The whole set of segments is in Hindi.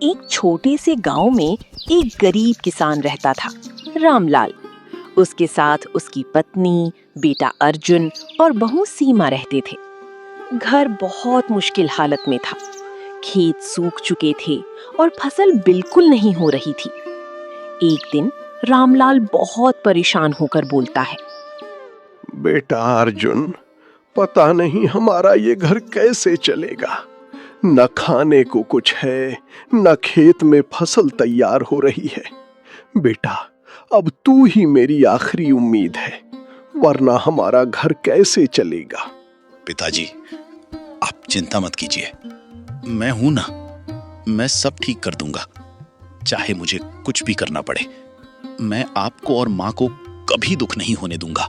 एक छोटे से गांव में एक गरीब किसान रहता था, रामलाल। उसके साथ उसकी पत्नी, बेटा अर्जुन और बहू सीमा रहते थे। घर बहुत मुश्किल हालत में था। खेत सूख चुके थे और फसल बिल्कुल नहीं हो रही थी। एक दिन रामलाल बहुत परेशान होकर बोलता है, बेटा अर्जुन, पता नहीं हमारा ये घर कैसे चलेगा। न खाने को कुछ है, न खेत में फसल तैयार हो रही है। बेटा, अब तू ही मेरी आखिरी उम्मीद है, वरना हमारा घर कैसे चलेगा। पिताजी, आप चिंता मत कीजिए, मैं हूं ना, मैं सब ठीक कर दूंगा। चाहे मुझे कुछ भी करना पड़े, मैं आपको और माँ को कभी दुख नहीं होने दूंगा।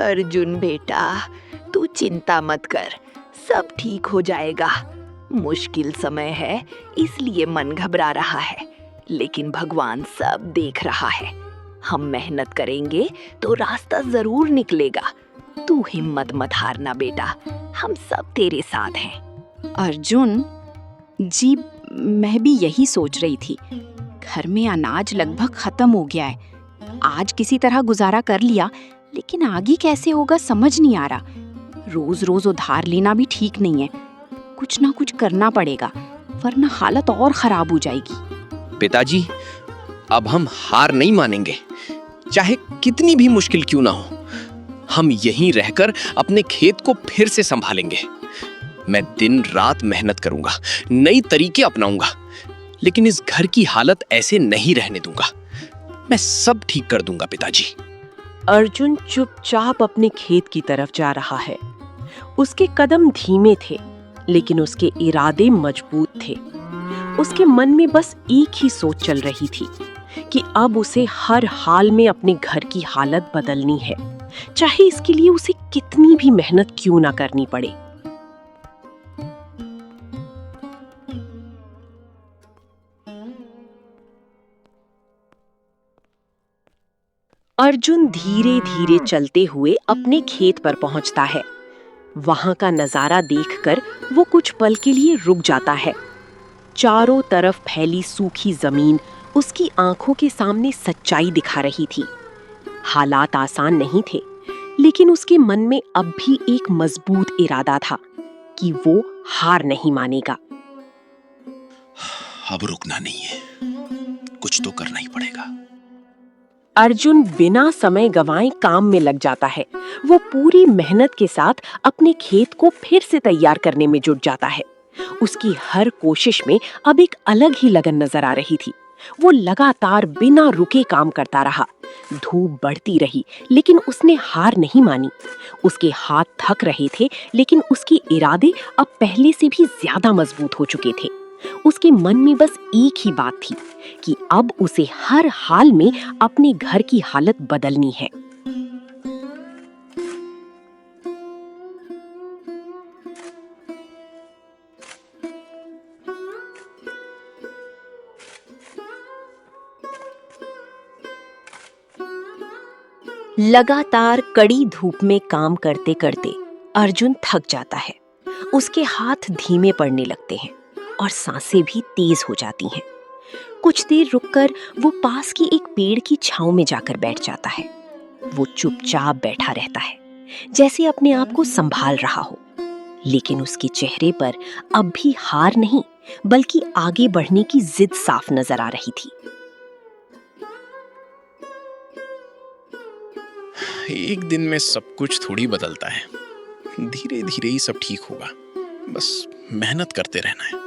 अर्जुन बेटा, तू चिंता मत कर, सब ठीक हो जाएगा। मुश्किल समय है, इसलिए मन घबरा रहा है, लेकिन भगवान सब देख रहा है। हम मेहनत करेंगे तो रास्ता जरूर निकलेगा। तू हिम्मत मत हारना बेटा, हम सब तेरे साथ हैं। अर्जुन जी, मैं भी यही सोच रही थी। घर में अनाज लगभग खत्म हो गया है। आज किसी तरह गुजारा कर लिया, लेकिन आगे कैसे होगा समझ नहीं आ रहा। रोज रोज उधार लेना भी ठीक नहीं है। कुछ ना कुछ करना पड़ेगा, वरना हालत और खराब हो जाएगी। पिताजी, अब हम हार नहीं मानेंगे, चाहे कितनी भी मुश्किल क्यों ना हो। हम यहीं रहकर अपने खेत को फिर से संभालेंगे। मैं दिन रात मेहनत करूंगा, नई तरीके अपनाऊंगा, लेकिन इस घर की हालत ऐसे नहीं रहने दूंगा। मैं सब ठीक कर दूंगा पिताजी। अर्जुन चुपचाप अपने खेत की तरफ जा रहा है। उसके कदम धीमे थे, लेकिन उसके इरादे मजबूत थे। उसके मन में बस एक ही सोच चल रही थी कि अब उसे हर हाल में अपने घर की हालत बदलनी है, चाहे इसके लिए उसे कितनी भी मेहनत क्यों ना करनी पड़े। अर्जुन धीरे धीरे चलते हुए अपने खेत पर पहुंचता है। वहां का नजारा देखकर वो कुछ पल के लिए रुक जाता है। चारों तरफ फैली सूखी जमीन उसकी आंखों के सामने सच्चाई दिखा रही थी। हालात आसान नहीं थे, लेकिन उसके मन में अब भी एक मजबूत इरादा था कि वो हार नहीं मानेगा। अब रुकना नहीं है, कुछ तो करना ही पड़ेगा। अर्जुन बिना समय गंवाए काम में लग जाता है। वो पूरी मेहनत के साथ अपने खेत को फिर से तैयार करने में जुट जाता है। उसकी हर कोशिश में अब एक अलग ही लगन नजर आ रही थी। वो लगातार बिना रुके काम करता रहा। धूप बढ़ती रही, लेकिन उसने हार नहीं मानी। उसके हाथ थक रहे थे, लेकिन उसके इरादे अब पहले से भी ज्यादा मजबूत हो चुके थे। उसके मन में बस एक ही बात थी कि अब उसे हर हाल में अपने घर की हालत बदलनी है। लगातार कड़ी धूप में काम करते करते अर्जुन थक जाता है। उसके हाथ धीमे पड़ने लगते हैं और सांसें भी तेज हो जाती हैं। कुछ देर रुककर वो पास की एक पेड़ की छांव में जाकर बैठ जाता है। वो चुपचाप बैठा रहता है, जैसे अपने आप को संभाल रहा हो, लेकिन उसके चेहरे पर अब भी हार नहीं, बल्कि आगे बढ़ने की जिद साफ नजर आ रही थी। एक दिन में सब कुछ थोड़ी बदलता है, धीरे धीरे ही सब ठीक होगा। बस मेहनत करते रहना है।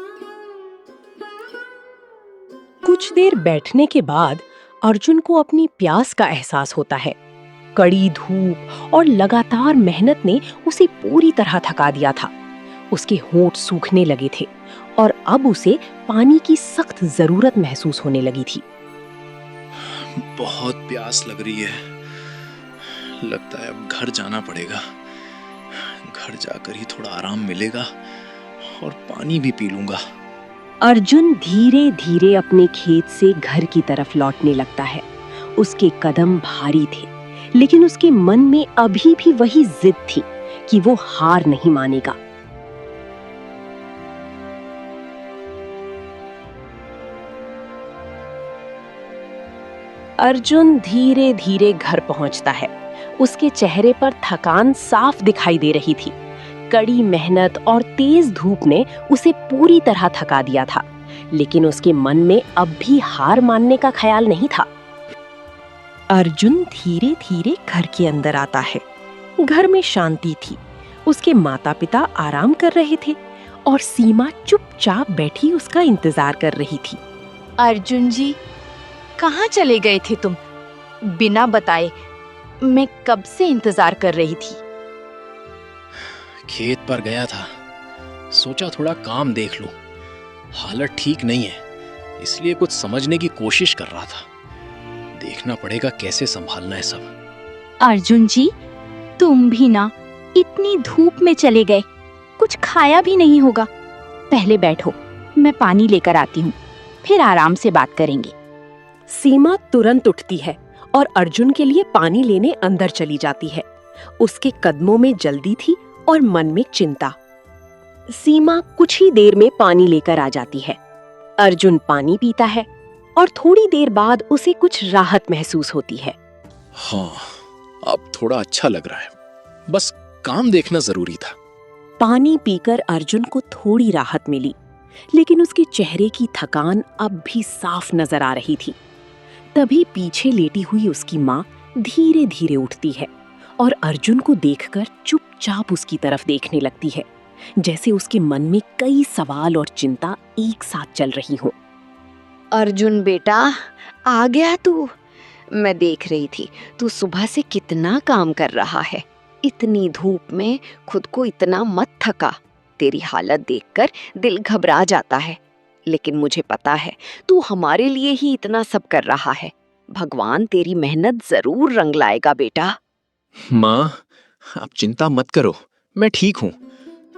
कुछ देर बैठने के बाद अर्जुन को अपनी प्यास का एहसास होता है। कड़ी धूप और लगातार मेहनत ने उसे पूरी तरह थका दिया था। उसके होंठ सूखने लगे थे और अब उसे पानी की सख्त जरूरत महसूस होने लगी थी। बहुत प्यास लग रही है, लगता है अब घर जाना पड़ेगा। घर जाकर ही थोड़ा आराम मिलेगा और पानी भी पी लूंगा। अर्जुन धीरे धीरे अपने खेत से घर की तरफ लौटने लगता है। उसके कदम भारी थे, लेकिन उसके मन में अभी भी वही जिद थी कि वो हार नहीं मानेगा। अर्जुन धीरे धीरे घर पहुंचता है। उसके चेहरे पर थकान साफ दिखाई दे रही थी। कड़ी मेहनत और तेज धूप ने उसे पूरी तरह थका दिया था, लेकिन उसके मन में अब भी हार मानने का ख्याल नहीं था। अर्जुन धीरे धीरे घर के अंदर आता है। घर में शांति थी। उसके माता पिता आराम कर रहे थे और सीमा चुपचाप बैठी उसका इंतजार कर रही थी। अर्जुन जी, कहाँ चले गए थे तुम? बिना बताए मैं कब से इंतजार कर रही थी। खेत पर गया था, सोचा थोड़ा काम देख लूं। हालत ठीक नहीं है, इसलिए कुछ समझने की कोशिश कर रहा था। देखना पड़ेगा कैसे संभालना है सब। अर्जुन जी, तुम भी ना इतनी धूप में चले गए, कुछ खाया भी नहीं होगा। पहले बैठो, मैं पानी लेकर आती हूँ, फिर आराम से बात करेंगे। सीमा तुरंत उठती है और अर्जुन के लिए पानी लेने अंदर चली जाती है। उसके कदमों में जल्दी थी और मन में चिंता। सीमा कुछ ही देर में पानी लेकर आ जाती है। अर्जुन पानी पीता है और थोड़ी देर बाद उसे कुछ राहत महसूस होती है। हाँ, अब थोड़ा अच्छा लग रहा है। बस काम देखना जरूरी था। पानी पीकर अर्जुन को थोड़ी राहत मिली, लेकिन उसके चेहरे की थकान अब भी साफ नजर आ रही थी। तभी पीछे लेटी हुई उसकी माँ धीरे धीरे उठती है और अर्जुन को देखकर चुपचाप उसकी तरफ देखने लगती है, जैसे उसके मन में कई सवाल और चिंता एक साथ चल रही हो। अर्जुन बेटा, आ गया तू? मैं देख रही थी तू सुबह से कितना काम कर रहा है। इतनी धूप में खुद को इतना मत थका। तेरी हालत देखकर दिल घबरा जाता है, लेकिन मुझे पता है तू हमारे लिए ही इतना सब कर रहा है। भगवान तेरी मेहनत जरूर रंग लाएगा बेटा। माँ, आप चिंता मत करो, मैं ठीक हूँ।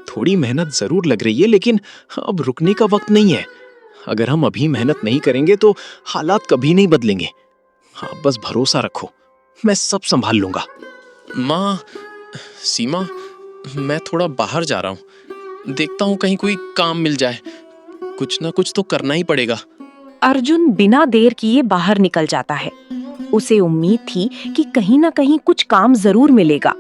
थोड़ी मेहनत जरूर लग रही है, लेकिन अब रुकने का वक्त नहीं है। अगर हम अभी मेहनत नहीं करेंगे तो हालात कभी नहीं बदलेंगे। हाँ, बस भरोसा रखो, मैं सब संभाल लूंगा। माँ, सीमा, मैं थोड़ा बाहर जा रहा हूँ। देखता हूँ कहीं कोई काम मिल जाए। कुछ ना कुछ तो करना ही पड़ेगा। अर्जुन बिना देर किए बाहर निकल जाता है। उसे उम्मीद थी कि कहीं ना कहीं कुछ काम जरूर मिलेगा।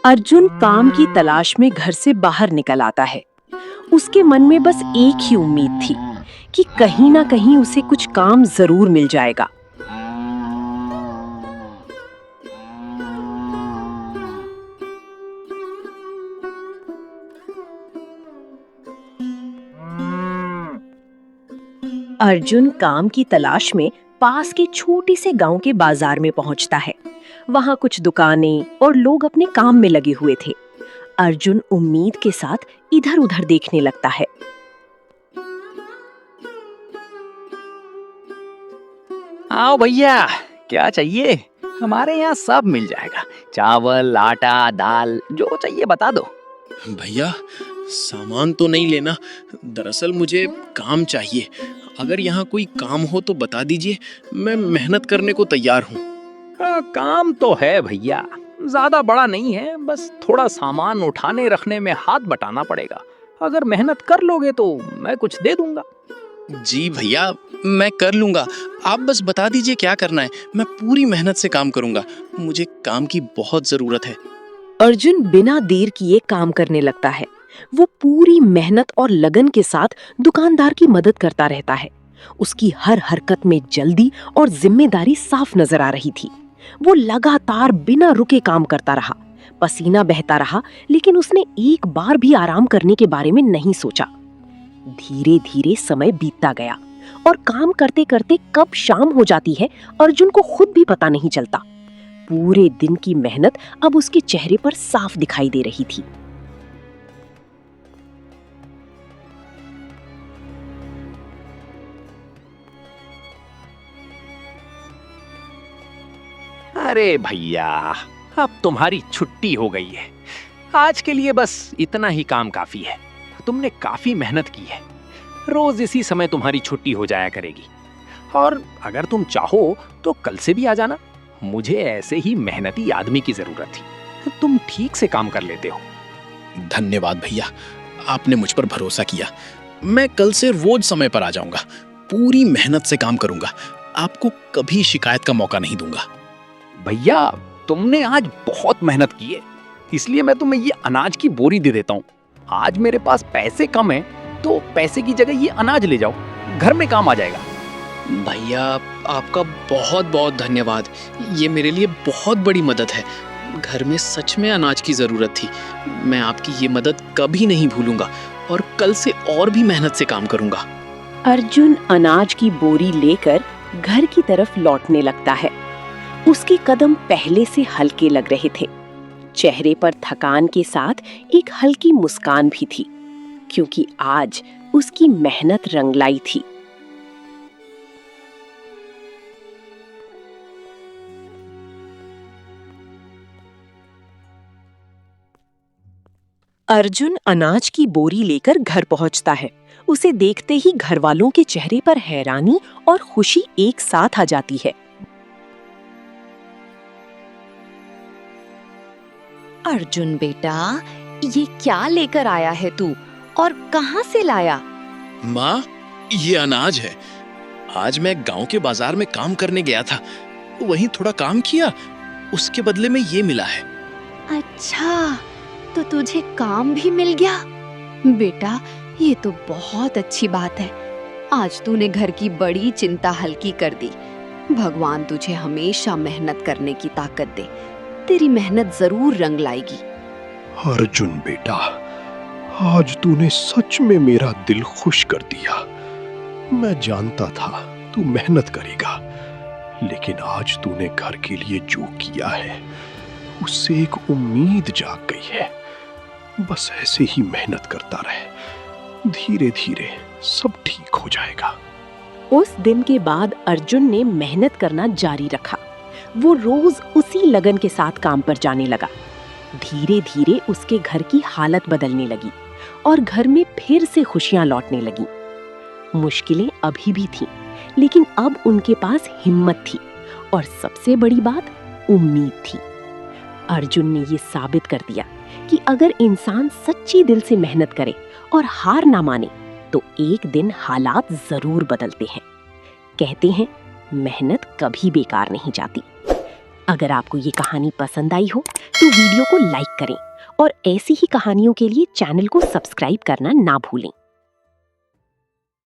अर्जुन काम की तलाश में घर से बाहर निकल आता है। उसके मन में बस एक ही उम्मीद थी कि कहीं ना कहीं उसे कुछ काम जरूर मिल जाएगा। अर्जुन काम की तलाश में पास के छोटे से गांव के बाजार में पहुंचता है। वहां कुछ दुकानें और लोग अपने काम में लगे हुए थे। अर्जुन उम्मीद के साथ इधर-उधर देखने लगता है। आओ भैया, क्या चाहिए? हमारे यहाँ सब मिल जाएगा। चावल, आटा, दाल, जो चाहिए बता दो। भैया, सामान तो नहीं लेना, दरअसल मुझे काम चाहिए। अगर यहाँ कोई काम हो तो बता दीजिए, मैं मेहनत करने को तैयार हूँ। काम तो है भैया, ज्यादा बड़ा नहीं है, बस थोड़ा सामान उठाने रखने में हाथ बटाना पड़ेगा। अगर मेहनत कर लोगे तो मैं कुछ दे दूंगा। जी भैया, मैं कर लूंगा। आप बस बता दीजिए क्या करना है, मैं पूरी मेहनत से काम करूंगा। मुझे काम की बहुत जरूरत है। अर्जुन बिना देर किए काम करने लगता है। वो पूरी मेहनत और लगन के साथ दुकानदार की मदद करता रहता है। उसकी हर हरकत में जल्दी और जिम्मेदारी साफ नजर आ रही थी। वो लगातार बिना रुके काम करता रहा। पसीना बहता रहा, लेकिन उसने एक बार भी आराम करने के बारे में नहीं सोचा। धीरे धीरे समय बीतता गया और काम करते करते कब शाम हो जाती है, अर्जुन को खुद भी पता नहीं चलता। पूरे दिन की मेहनत अब उसके चेहरे पर साफ दिखाई दे रही थी। अरे भैया, अब तुम्हारी छुट्टी हो गई है। आज के लिए बस इतना ही काम काफी है। तुमने काफी मेहनत की है। रोज इसी समय तुम्हारी छुट्टी हो जाया करेगी। और अगर तुम चाहो तो कल से भी आ जाना। मुझे ऐसे ही मेहनती आदमी की जरूरत थी। तुम ठीक से काम कर लेते हो। धन्यवाद भैया, आपने मुझ पर भरोसा किया। मैं कल से रोज समय पर आ जाऊंगा, पूरी मेहनत से काम करूंगा, आपको कभी शिकायत का मौका नहीं दूंगा। भैया, तुमने आज बहुत मेहनत की है, इसलिए मैं तुम्हें ये अनाज की बोरी दे देता हूँ। आज मेरे पास पैसे कम हैं, तो पैसे की जगह ये अनाज ले जाओ, घर में काम आ जाएगा। भैया, आपका बहुत बहुत धन्यवाद, ये मेरे लिए बहुत बड़ी मदद है। घर में सच में अनाज की जरूरत थी। मैं आपकी ये मदद कभी नहीं भूलूंगा और कल से और भी मेहनत से काम करूंगा। अर्जुन अनाज की बोरी लेकर घर की तरफ लौटने लगता है। उसके कदम पहले से हल्के लग रहे थे। चेहरे पर थकान के साथ एक हल्की मुस्कान भी थी, क्योंकि आज उसकी मेहनत रंग लाई थी। अर्जुन अनाज की बोरी लेकर घर पहुंचता है। उसे देखते ही घर वालों के चेहरे पर हैरानी और खुशी एक साथ आ जाती है। अर्जुन बेटा, ये क्या लेकर आया है तू और कहाँ से लाया? माँ, ये अनाज है। आज मैं गांव के बाजार में काम करने गया था, वहीं थोड़ा काम किया, उसके बदले में ये मिला है। अच्छा, तो तुझे काम भी मिल गया? बेटा, ये तो बहुत अच्छी बात है। आज तूने घर की बड़ी चिंता हल्की कर दी। भगवान तुझे हमेशा मेहनत करने की ताकत दे। तेरी मेहनत जरूर रंग लाएगी। अर्जुन बेटा, आज तूने सच में मेरा दिल खुश कर दिया। मैं जानता था तू मेहनत करेगा, लेकिन आज तूने घर के लिए जो किया है उससे एक उम्मीद जाग गई है। बस ऐसे ही मेहनत करता रहे, धीरे धीरे सब ठीक हो जाएगा। उस दिन के बाद अर्जुन ने मेहनत करना जारी रखा। वो रोज उसी लगन के साथ काम पर जाने लगा। धीरे धीरे उसके घर की हालत बदलने लगी और घर में फिर से खुशियां लौटने लगी। मुश्किलें अभी भी थीं, लेकिन अब उनके पास हिम्मत थी और सबसे बड़ी बात उम्मीद थी। अर्जुन ने ये साबित कर दिया कि अगर इंसान सच्ची दिल से मेहनत करे और हार ना माने, तो एक दिन हालात जरूर बदलते हैं। कहते हैं, मेहनत कभी बेकार नहीं जाती। अगर आपको ये कहानी पसंद आई हो तो वीडियो को लाइक करें और ऐसी ही कहानियों के लिए चैनल को सब्सक्राइब करना ना भूलें।